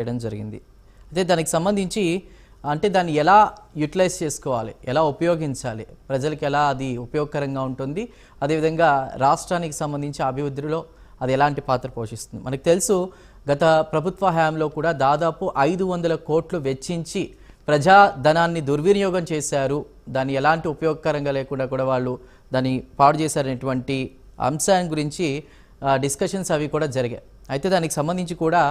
చేయడం జరిగింది. అయితే దానికి సంబంధించి అంటే దాన్ని ఎలా యూటిలైజ్ చేసుకోవాలి, ఎలా ఉపయోగించాలి, ప్రజలకు ఎలా అది ఉపయోగకరంగా ఉంటుంది, అదేవిధంగా రాష్ట్రానికి సంబంధించి అభివృద్ధిలో అది ఎలాంటి పాత్ర పోషిస్తుంది. మనకు తెలుసు గత ప్రభుత్వ హయాంలో కూడా దాదాపు 500 కోట్లు వెచ్చించి ప్రజాధనాన్ని దుర్వినియోగం చేశారు, దాన్ని ఎలాంటి ఉపయోగకరంగా లేకుండా కూడా వాళ్ళు దాన్ని పాడు చేశారనేటువంటి అంశాన్ని గురించి డిస్కషన్స్ అవి కూడా జరిగాయి. అయితే దానికి సంబంధించి కూడా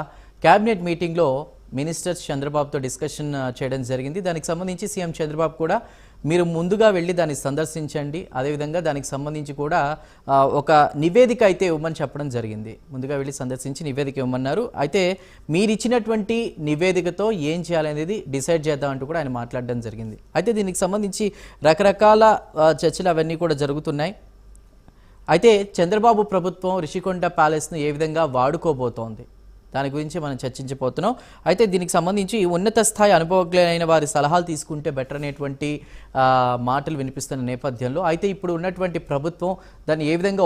క్యాబినెట్ మీటింగ్లో మినిస్టర్స్ చంద్రబాబుతో డిస్కషన్ చేయడం జరిగింది. దానికి సంబంధించి సీఎం చంద్రబాబు కూడా మీరు ముందుగా వెళ్ళి దాన్ని సందర్శించండి, అదేవిధంగా దానికి సంబంధించి కూడా ఒక నివేదిక అయితే ఇవ్వమని చెప్పడం జరిగింది. ముందుగా వెళ్ళి సందర్శించి నివేదిక ఇవ్వమన్నారు. అయితే మీరు ఇచ్చినటువంటి నివేదికతో ఏం చేయాలనేది డిసైడ్ చేద్దామంటూ కూడా ఆయన మాట్లాడడం జరిగింది. అయితే దీనికి సంబంధించి రకరకాల చర్చలు అవన్నీ కూడా జరుగుతున్నాయి. అయితే చంద్రబాబు ప్రభుత్వం రిషికొండ ప్యాలెస్ను ఏ విధంగా వాడుకోబోతోంది దాని గురించి మనం చర్చించబోతున్నాం. అయితే దీనికి సంబంధించి ఉన్నత స్థాయి అనుభవజ్ఞులైన వారి సలహాలు తీసుకుంటే బెటర్ అనేటువంటి మాటలు వినిపిస్తున్న నేపథ్యంలో అయితే ఇప్పుడు ఉన్నటువంటి ప్రభుత్వం దాన్ని ఏ విధంగా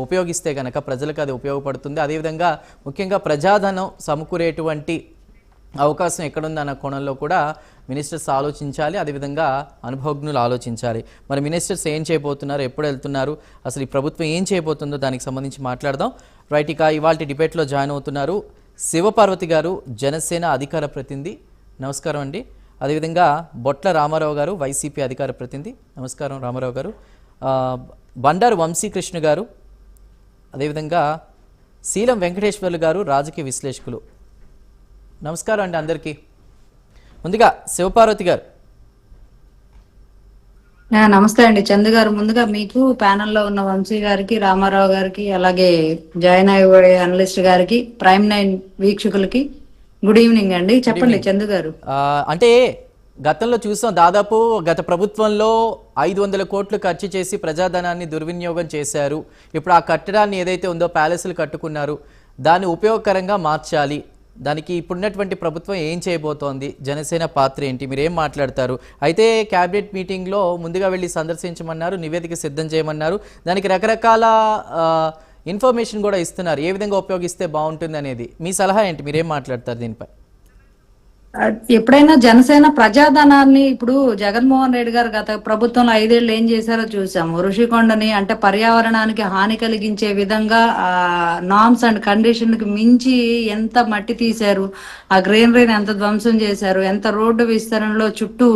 ఉపయోగిస్తే కనుక ప్రజలకు అది ఉపయోగపడుతుంది, అదేవిధంగా ముఖ్యంగా ప్రజాధనం సమకూరేటువంటి అవకాశం ఎక్కడుందన్న కోణంలో కూడా మినిస్టర్స్ ఆలోచించాలి, అదేవిధంగా అనుభవజ్ఞులు ఆలోచించాలి. మరి మినిస్టర్స్ ఏం చేయబోతున్నారు, ఎప్పుడు వెళ్తున్నారు, అసలు ఈ ప్రభుత్వం ఏం చేయబోతుందో దానికి సంబంధించి మాట్లాడదాం. రైట్, ఇక ఇవాళ డిబేట్లో జాయిన్ అవుతున్నారు శివపార్వతి గారు, జనసేన అధికార ప్రతినిధి. నమస్కారం అండి. అదేవిధంగా బొట్ల రామారావు గారు, వైసీపీ అధికార ప్రతినిధి. నమస్కారం రామారావు గారు. బండారు వంశీకృష్ణ గారు, అదేవిధంగా శీలం వెంకటేశ్వర్లు గారు, రాజకీయ విశ్లేషకులు. నమస్కారం అండి అందరికీ. ముందుగా శివపార్వతి గారు. నమస్తే అండి చందు గారు. ముందుగా మీకు ప్యానెల్లో ఉన్న వంశీ గారికి, రామారావు గారికి, అలాగే జాయిన్ అయ్యే అనలిస్ట్ గారికి, ప్రైమ్ 9 వీక్షకులకి గుడ్ ఈవినింగ్ అండి. చెప్పండి చందు గారు. అంటే గతంలో చూసాం, దాదాపు గత ప్రభుత్వంలో 500 కోట్లు ఖర్చు చేసి ప్రజాధనాన్ని దుర్వినియోగం చేశారు. ఇప్పుడు ఆ కట్టడాన్ని ఏదైతే ఉందో ప్యాలెస్లు కట్టుకున్నారు, దాన్ని ఉపయోగకరంగా మార్చాలి, దానికి ఇప్పుడున్నటువంటి ప్రభుత్వం ఏం చేయబోతోంది, జనసేన పాత్ర ఏంటి, మీరు ఏం మాట్లాడతారు? అయితే క్యాబినెట్ మీటింగ్లో ముందుగా వెళ్ళి సందర్శించమన్నారు, నివేదిక సిద్ధం చేయమన్నారు, దానికి రకరకాల ఇన్ఫర్మేషన్ కూడా ఇస్తున్నారు, ఏ విధంగా ఉపయోగిస్తే బాగుంటుంది అనేది. మీ సలహా ఏంటి, మీరేం మాట్లాడతారు దీనిపై? ఎప్పుడైనా జనసేన ప్రజాధనాన్ని, ఇప్పుడు జగన్మోహన్ రెడ్డి గారు గత ప్రభుత్వంలో 5 ఏళ్ళు ఏం చేశారో చూసాము. ఋషికొండని అంటే పర్యావరణానికి హాని కలిగించే విధంగా నార్మ్స్ అండ్ కండిషన్ కి మించి ఎంత మట్టి తీశారు, ఆ గ్రీనరీని ఎంత ధ్వంసం చేశారు, ఎంత రోడ్డు విస్తరణలో చుట్టూ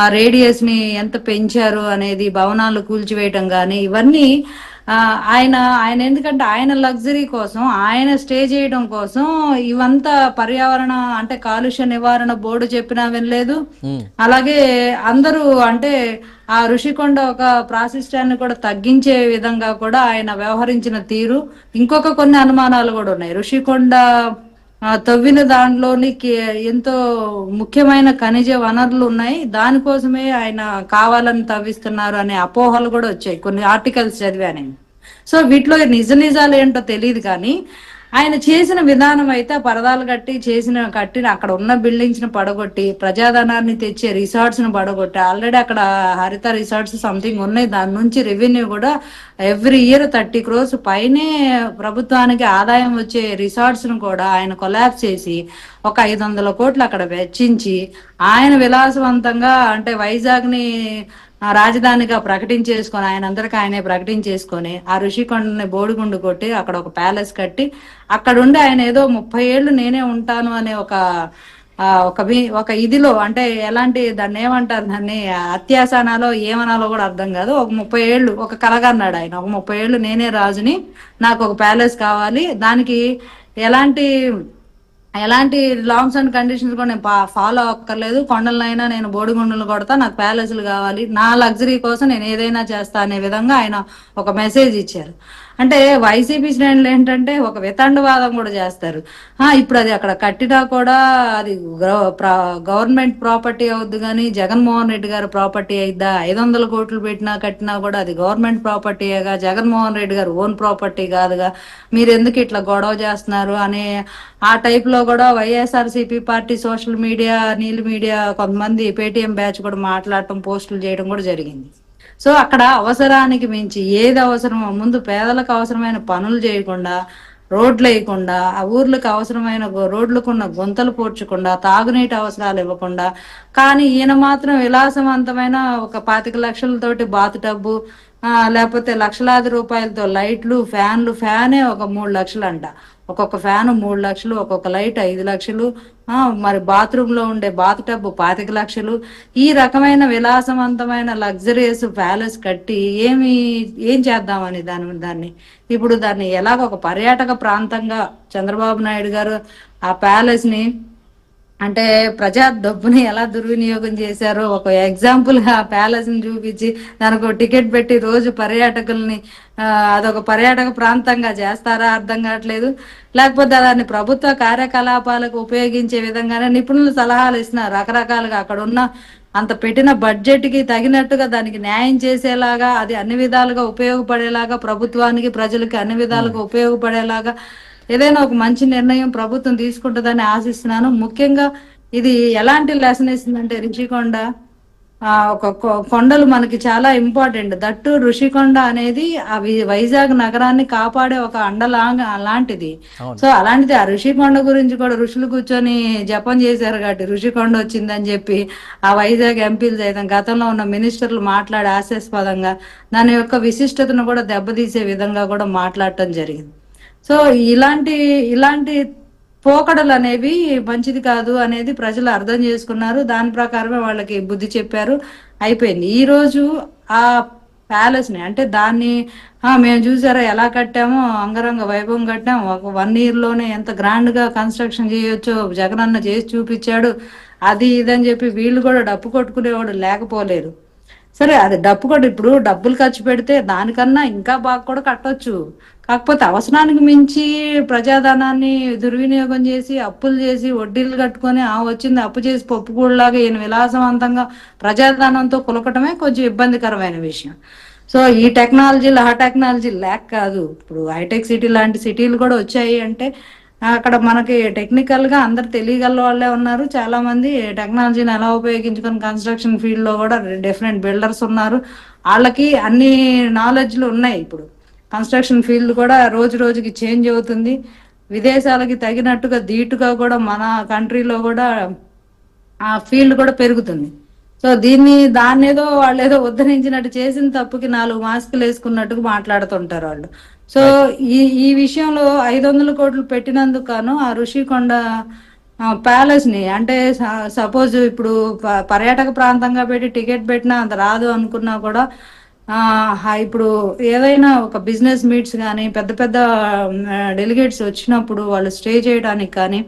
ఆ రేడియస్ ని ఎంత పెంచారు అనేది, భవనాలు కూల్చివేయటం కానీ ఇవన్నీ ఆయన ఎందుకంటే ఆయన లగ్జరీ కోసం, ఆయన స్టే చేయడం కోసం ఇవంతా పర్యావరణ అంటే కాలుష్య నివారణ బోర్డు చెప్పినా వినలేదు. అలాగే అందరూ అంటే ఆ ఋషికొండ ఒక ప్రాశస్త్యాన్ని కూడా తగ్గించే విధంగా కూడా ఆయన వ్యవహరించిన తీరు. ఇంకొక కొన్ని అనుమానాలు కూడా ఉన్నాయి. ఋషికొండ తవ్విన దాంట్లోని ఎంతో ముఖ్యమైన ఖనిజ వనరులు ఉన్నాయి, దానికోసమే ఆయన కావాలని తవ్విస్తున్నారు అనే అపోహలు కూడా వచ్చాయి. కొన్ని ఆర్టికల్స్ చదివాను. సో వీటిలో నిజాలు ఏంటో తెలియదు, కానీ ఆయన చేసిన విధానం అయితే పరదాలు కట్టిన అక్కడ ఉన్న బిల్డింగ్స్ ని పడగొట్టి, ప్రజాధనాన్ని తెచ్చే రిసార్ట్స్ ని పడగొట్టి, ఆల్రెడీ అక్కడ హరిత రిసార్ట్స్ సంథింగ్ ఉన్నాయి, దాని నుంచి రెవెన్యూ కూడా ఎవ్రీ ఇయర్ 30 crores పైనే ప్రభుత్వానికి ఆదాయం వచ్చే రిసార్ట్స్ ను కూడా ఆయన కొలాప్స్ చేసి ఒక 500 కోట్లు అక్కడ వెచ్చించి ఆయన విలాసవంతంగా అంటే వైజాగ్ ని రాజధానిగా ప్రకటించేసుకొని, ఆయనే ప్రకటించేసుకొని ఆ ఋషికొండని బోడిగుండు కొట్టి అక్కడ ఒక ప్యాలెస్ కట్టి అక్కడ ఉండి ఆయన ఏదో 30 ఏళ్ళు నేనే ఉంటాను అనే ఒక ఇదిలో, అంటే ఎలాంటి దాన్ని ఏమంటారు, దాన్ని అత్యాసనాలో ఏమనాలో కూడా అర్థం కాదు, ఒక 30 ఏళ్ళు ఒక కలగన్నాడు ఆయన. ఒక 30 ఏళ్ళు నేనే రాజుని, నాకు ఒక ప్యాలెస్ కావాలి, దానికి ఎలాంటి లాంగ్స్ అండ్ కండిషన్స్ కూడా నేను ఫాలో అక్కర్లేదు, కొండలనైనా నేను బోడిగుండలు కొడతా, నాకు ప్యాలెస్లు కావాలి, నా లగ్జరీ కోసం నేను ఏదైనా చేస్తా అనే విధంగా ఆయన ఒక మెసేజ్ ఇచ్చారు. అంటే వైసీపీ శ్రేణులు ఏంటంటే ఒక వితండవాదం కూడా చేస్తారు. ఇప్పుడు అది అక్కడ కట్టినా కూడా అది గవర్నమెంట్ ప్రాపర్టీ అవుద్ది, కానీ జగన్మోహన్ రెడ్డి గారు ప్రాపర్టీ అయిద్దా? 500 కోట్లు కట్టినా కూడా అది గవర్నమెంట్ ప్రాపర్టీగా, జగన్మోహన్ రెడ్డి గారు ఓన్ ప్రాపర్టీ కాదుగా, మీరు ఎందుకు ఇట్లా గొడవ చేస్తున్నారు అనే ఆ టైప్ లో కూడా వైఎస్ఆర్సీపీ పార్టీ సోషల్ మీడియా, నీల్ మీడియా, కొంతమంది పేటీఎం బ్యాచ్ కూడా మాట్లాడటం, పోస్టులు చేయడం కూడా జరిగింది. సో అక్కడ అవసరానికి మించి ఏది అవసరమో ముందు పేదలకు అవసరమైన పనులు చేయకుండా రోడ్లు వేయకుండా, ఆ ఊర్లకు అవసరమైన రోడ్లకున్న గుంతలు పూడ్చకుండా, తాగునీటి అవసరాలు ఇవ్వకుండా, కానీ ఈయన మాత్రం విలాసవంతమైన ఒక 25 లక్షలతోటి బాత్ టబ్బు, లేకపోతే లక్షలాది రూపాయలతో లైట్లు, ఫ్యాన్లు, ఫ్యానే ఒక 3 లక్షలు అంట. ఒక్కొక్క ఫ్యాన్ 3 లక్షలు, ఒక్కొక్క లైట్ 5 లక్షలు, మరి బాత్రూమ్ లో ఉండే బాత్ టబ్ 25 లక్షలు. ఈ రకమైన విలాసవంతమైన లగ్జరియస్ ప్యాలెస్ కట్టి ఏం చేద్దామని దాన్ని ఇప్పుడు దాన్ని ఎలాగ ఒక పర్యాటక ప్రాంతంగా చంద్రబాబు నాయుడు గారు ఆ ప్యాలెస్ ని అంటే ప్రజా డబ్బుని ఎలా దుర్వినియోగం చేశారో ఒక ఎగ్జాంపుల్ గా ప్యాలెస్ ని చూపించి దానికి ఒక టికెట్ పెట్టి రోజు పర్యాటకుల్ని అదొక పర్యాటక ప్రాంతంగా చేస్తారా అర్థం కావట్లేదు. లేకపోతే దాన్ని ప్రభుత్వ కార్యకలాపాలకు ఉపయోగించే విధంగానే నిపుణులు సలహాలు ఇస్తున్నారు రకరకాలుగా. అక్కడ ఉన్న అంత పెట్టిన బడ్జెట్ కి తగినట్టుగా దానికి న్యాయం చేసేలాగా, అది అన్ని విధాలుగా ఉపయోగపడేలాగా, ప్రభుత్వానికి ప్రజలకి అన్ని విధాలుగా ఉపయోగపడేలాగా ఏదైనా ఒక మంచి నిర్ణయం ప్రభుత్వం తీసుకుంటుందని ఆశిస్తున్నాను. ముఖ్యంగా ఇది ఎలాంటి లెసన్ ఇస్తుందంటే రిషికొండ ఒక కొండలు మనకి చాలా ఇంపార్టెంట్. దట్టు ఋషికొండ అనేది అవి వైజాగ్ నగరాన్ని కాపాడే ఒక అలాంటిది. సో అలాంటిది ఆ ఋషికొండ గురించి కూడా ఋషులు కూర్చొని జపం చేశారు కాబట్టి ఋషికొండ వచ్చిందని చెప్పి ఆ వైజాగ్ ఎంపీలు సైతం గతంలో ఉన్న మినిస్టర్లు మాట్లాడే హాస్యాస్పదంగా దాని యొక్క విశిష్టతను కూడా దెబ్బతీసే విధంగా కూడా మాట్లాడటం జరిగింది. సో ఇలాంటి పోకడలు అనేవి మంచిది కాదు అనేది ప్రజలు అర్థం చేసుకున్నారు. దాని ప్రకారమే వాళ్ళకి బుద్ధి చెప్పారు, అయిపోయింది. ఈ రోజు ఆ ప్యాలెస్ ని అంటే దాన్ని మేము చూసారా ఎలా కట్టామో, అంగరంగ వైభవం కట్టాము. ఒక 1 year లోనే ఎంత గ్రాండ్ గా కన్స్ట్రక్షన్ చేయొచ్చో జగనన్న చేసి చూపించాడు. అది ఇదని చెప్పి వీళ్ళు కూడా డప్పు కొట్టుకునేవాడు లేకపోలేరు. సరే అది డప్పు కూడా ఇప్పుడు డబ్బులు ఖర్చు పెడితే దానికన్నా ఇంకా బాగా కూడా కట్టొచ్చు. కాకపోతే అవసరానికి మించి ప్రజాధనాన్ని దుర్వినియోగం చేసి, అప్పులు చేసి, వడ్డీలు కట్టుకొని వచ్చింది అప్పు చేసి పప్పుకూడలాగా ఈయన విలాసవంతంగా ప్రజాధనంతో కులకటమే కొంచెం ఇబ్బందికరమైన విషయం. సో ఈ టెక్నాలజీలు ఆ టెక్నాలజీ లేక కాదు. ఇప్పుడు హైటెక్ సిటీ లాంటి సిటీలు కూడా వచ్చాయి అంటే అక్కడ మనకి టెక్నికల్ గా అందరు తెలియగల వాళ్ళే ఉన్నారు. చాలా మంది టెక్నాలజీని ఎలా ఉపయోగించుకొని కన్స్ట్రక్షన్ ఫీల్డ్ లో కూడా డిఫరెంట్ బిల్డర్స్ ఉన్నారు. వాళ్ళకి అన్ని నాలెడ్జ్లు ఉన్నాయి. ఇప్పుడు కన్స్ట్రక్షన్ ఫీల్డ్ కూడా రోజు రోజుకి చేంజ్ అవుతుంది. విదేశాలకి తగినట్టుగా ధీటుగా కూడా మన కంట్రీలో కూడా ఆ ఫీల్డ్ కూడా పెరుగుతుంది. సో దాన్ని ఏదో వాళ్ళు ఏదో ఉద్ధరించినట్టు చేసిన తప్పుకి 4 మాస్కులు వేసుకున్నట్టుగా మాట్లాడుతుంటారు వాళ్ళు. సో ఈ విషయంలో 500 కోట్లు పెట్టినందుకు గాను ఆ ఋషికొండ ప్యాలెస్ ని అంటే సపోజ్ ఇప్పుడు పర్యాటక ప్రాంతంగా పెట్టి టికెట్ పెట్టినా అంత రాదు అనుకున్నా కూడా ఇప్పుడు ఏదైనా ఒక బిజినెస్ మీట్స్ కానీ పెద్ద పెద్ద డెలిగేట్స్ వచ్చినప్పుడు వాళ్ళు స్టే చేయడానికి కానీ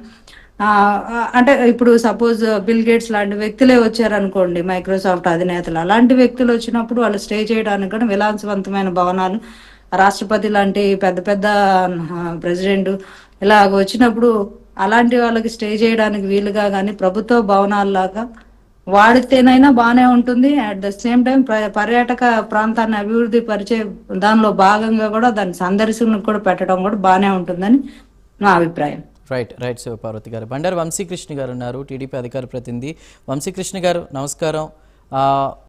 అంటే ఇప్పుడు సపోజ్ బిల్ గేట్స్ లాంటి వ్యక్తులే వచ్చారనుకోండి, మైక్రోసాఫ్ట్ అధినేతలు, అలాంటి వ్యక్తులు వచ్చినప్పుడు వాళ్ళు స్టే చేయడానికి కూడా విలాసవంతమైన భవనాలు, రాష్ట్రపతి లాంటి పెద్ద పెద్ద ప్రెసిడెంట్ ఇలా వచ్చినప్పుడు అలాంటి వాళ్ళకి స్టే చేయడానికి వీలుగా కానీ ప్రభుత్వ భవనాల్లాగా వాడితేనైనా బాగానే ఉంటుంది. అట్ ద సేమ్ టైం పర్యాటక ప్రాంతాన్ని అభివృద్ధి పరిచే దానిలో భాగంగా కూడా దాని సందర్శనకు కూడా పెట్టడం కూడా బాగానే ఉంటుందని నా అభిప్రాయం. రైట్ శివపార్వతి గారు. బండారు వంశీకృష్ణ గారు ఉన్నారు, టీడీపీ అధికార ప్రతినిధి. వంశీకృష్ణ గారు నమస్కారం.